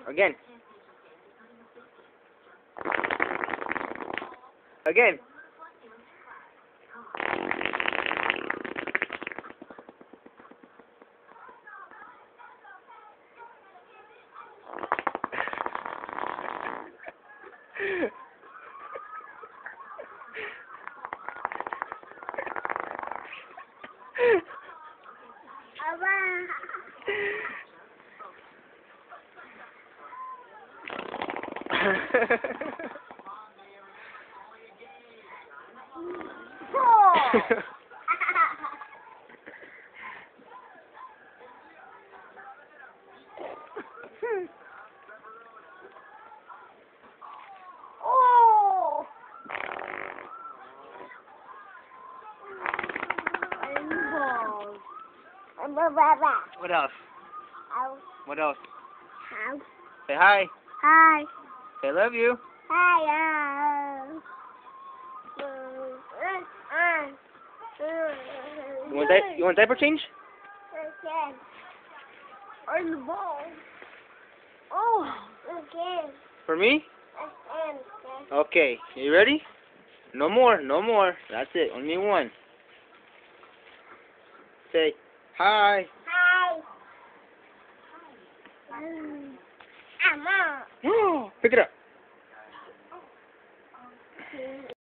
Again. Again. What else? What else? Say hi. Hi. Say love you. Hi. You want diaper change? Again. On the ball. Oh, again. For me? Again. Okay. You ready? No more. No more. That's it. Only one. Say hi. Hi. Mom. Pick it up.